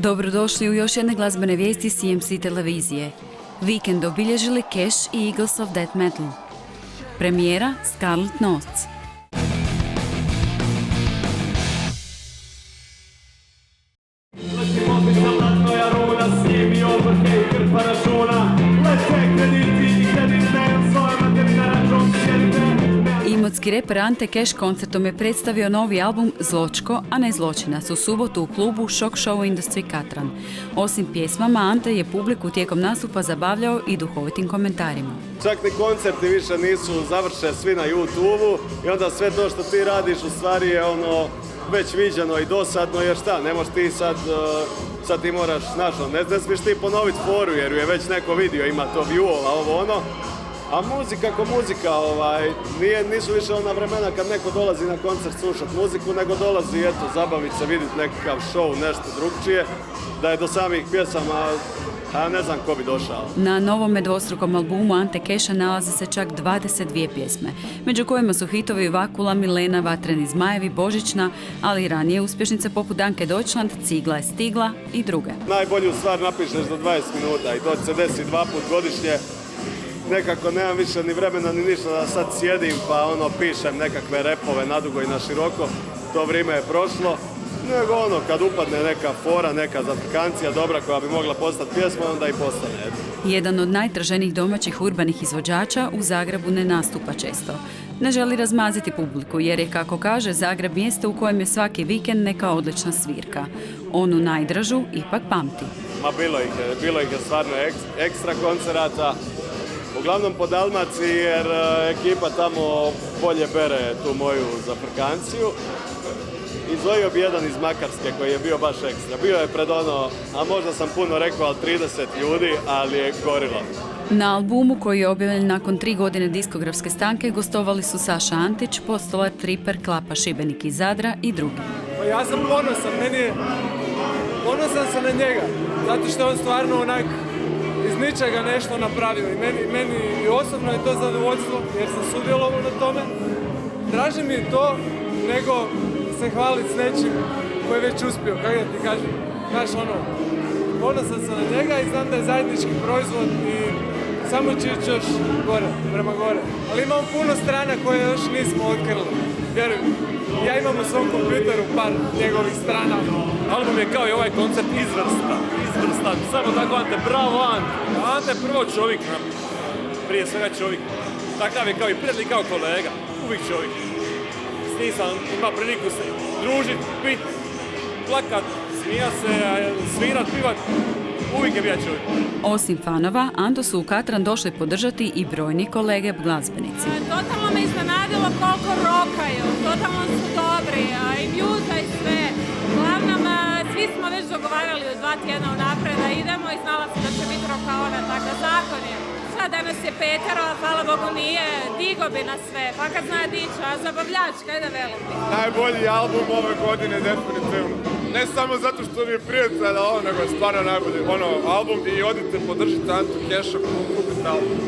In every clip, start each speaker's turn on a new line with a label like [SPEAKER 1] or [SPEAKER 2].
[SPEAKER 1] Dobrodošli u još jedne glazbene vijesti CMC televizije. Vikend obilježili Cash i Eagles of Death Metal. Premijera Scarlet Notes. Imotski reper Ante Cash koncertom je predstavio novi album Zločko, a ne Zločinac u subotu u klubu Shock Show Industry Katran. Osim pjesmama, Ante je publiku tijekom nastupa zabavljao i duhovitim komentarima.
[SPEAKER 2] Čak ni koncerti više nisu završeni svi na YouTube-u i onda sve to što ti radiš u stvari je već viđeno i dosadno, jer šta, ne možeš ti sad ti moraš, ne smiješ ti ponoviti foru jer ju je već neko vidio, ima to view-ova, ovo ono. A muzika ko muzika, nisu više ona vremena kad neko dolazi na koncert slušat muziku, nego dolazi zabaviti se, vidjeti nekakav show, nešto drugčije, da je do samih pjesama, a ne znam ko bi došao.
[SPEAKER 1] Na novome dvostrukom albumu Ante Casha nalaze se čak 22 pjesme, među kojima su hitovi Vakula, Milena, Vatreni zmajevi, Božićna, ali i ranije uspješnice poput Danke Deutschland, Cigla je stigla i druge.
[SPEAKER 2] Najbolju stvar napišeš za 20 minuta i to se desi 2 put godišnje. Nekako nemam više ni vremena ni ništa da sad sjedim pa pišem nekakve repove nadugo i na široko, to vrijeme je prošlo. Nego kad upadne neka fora, neka zafrikancija dobra koja bi mogla postati pjesma, onda i postane.
[SPEAKER 1] Jedan od najtraženijih domaćih urbanih izvođača u Zagrebu ne nastupa često. Ne želi razmaziti publiku jer je, kako kaže, Zagreb mjesto u kojem je svaki vikend neka odlična svirka. Onu najdražu ipak pamti.
[SPEAKER 2] Bilo ih je stvarno ekstra koncerata. Uglavnom po Dalmaciji jer ekipa tamo bolje bere tu moju zafrkanciju. Izdvojio bi jedan iz Makarske koji je bio baš ekstra. Bio je pred a možda sam puno rekao, ali 30 ljudi, ali je gorilo.
[SPEAKER 1] Na albumu koji je objavljen nakon 3 godine diskografske stanke gostovali su Saša Antić, Postolar, Triper, Klapa Šibenik iz Zadra i drugi.
[SPEAKER 3] Ja sam ponosan sam na njega, zato što on stvarno iz ničega nešto napravio i meni i osobno je to zadovoljstvo jer sam sudjelovao na tome. Draže mi je to nego se hvaliti s nečim koji je već uspio, kako ja ti kažem. Znaš, ponosan sam na njega i znam da je zajednički proizvod i samo će ići još gore, prema gore. Ali imamo puno strana koje još nismo otkrili, vjerujem. Ja imam u svom kompjuteru par njegovih strana.
[SPEAKER 4] Album je kao i ovaj koncert izvrstan. Samo tako Ante, bravo Ante. Ante je prvo čovjek, prije svega čovjek. Takav je kao i prijatelj, kao kolega, uvijek čovjek. S njim sam ima priliku se družiti, pit, plakat, smija se, svirat, pivat. Uvijek je bio čovjek.
[SPEAKER 1] Osim fanova, Anto su u Katran došli podržati i brojni kolege glazbenici.
[SPEAKER 5] Totalno me iznenadilo koliko rokaju, totalno su dobri, i mjuza i sve. Uglavnom, svi smo već dogovarali od 2 tjedna unaprijed da idemo i znala se da će biti rokaona, tako zakon je. Sad danas je petero, a hvala Bogu nije, digo bi na sve, pa kad zna dići, a zabavljač, kaj da velim.
[SPEAKER 6] Najbolji album ove godine, definitivno. Ne samo zato što mi je prijatelj, nego je stvarno najbolji album i odite podržite Antu Casha, kupite album.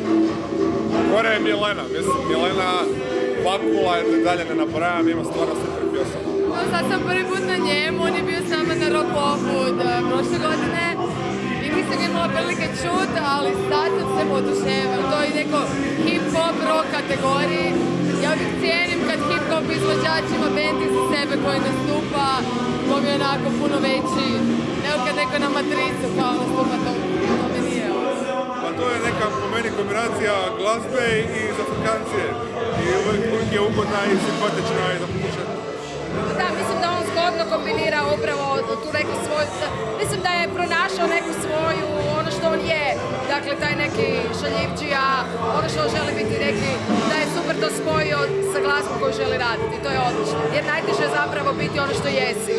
[SPEAKER 6] Gore je Milena, Milena, Vakula, dalje ne napravljam, ima stvarno super pjesama.
[SPEAKER 7] Sad sam prvi put na njemu, on je bio s nama na Rock Offu od prošle godine i nisam imala prilike čut, ali sad sam se oduševila. To je neko hip-hop rock kategoriji. Ja uvijek cijenim kad hip-hop izvođač ima band iza sebe koji nastupa, to mi je onako puno veći, nego kad neko na matricu kao nastupa, to mi nije.
[SPEAKER 6] Pa to je neka po meni kombinacija glazbe i zafrikancije i uvijek je ugodna i simpatična i zapušena.
[SPEAKER 5] Da, mislim da on zgodno kombinira upravo tu neku svoju, mislim da je pronašao neku svoju, ono što on je, dakle taj neki šaljivđija, ono što on želi biti neki, da je super to spojio sa glazbom koju želi raditi, to je odlično, jer najteže je zapravo biti ono što jesi.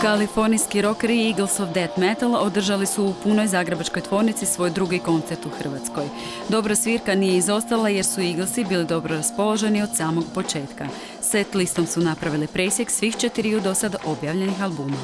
[SPEAKER 1] Kalifornijski rockeri Eagles of Death Metal održali su u punoj zagrebačkoj tvornici svoj drugi koncert u Hrvatskoj. Dobra svirka nije izostala jer su Eaglesi bili dobro raspoloženi od samog početka. Set listom su napravili presjek svih 4 do sad objavljenih albuma.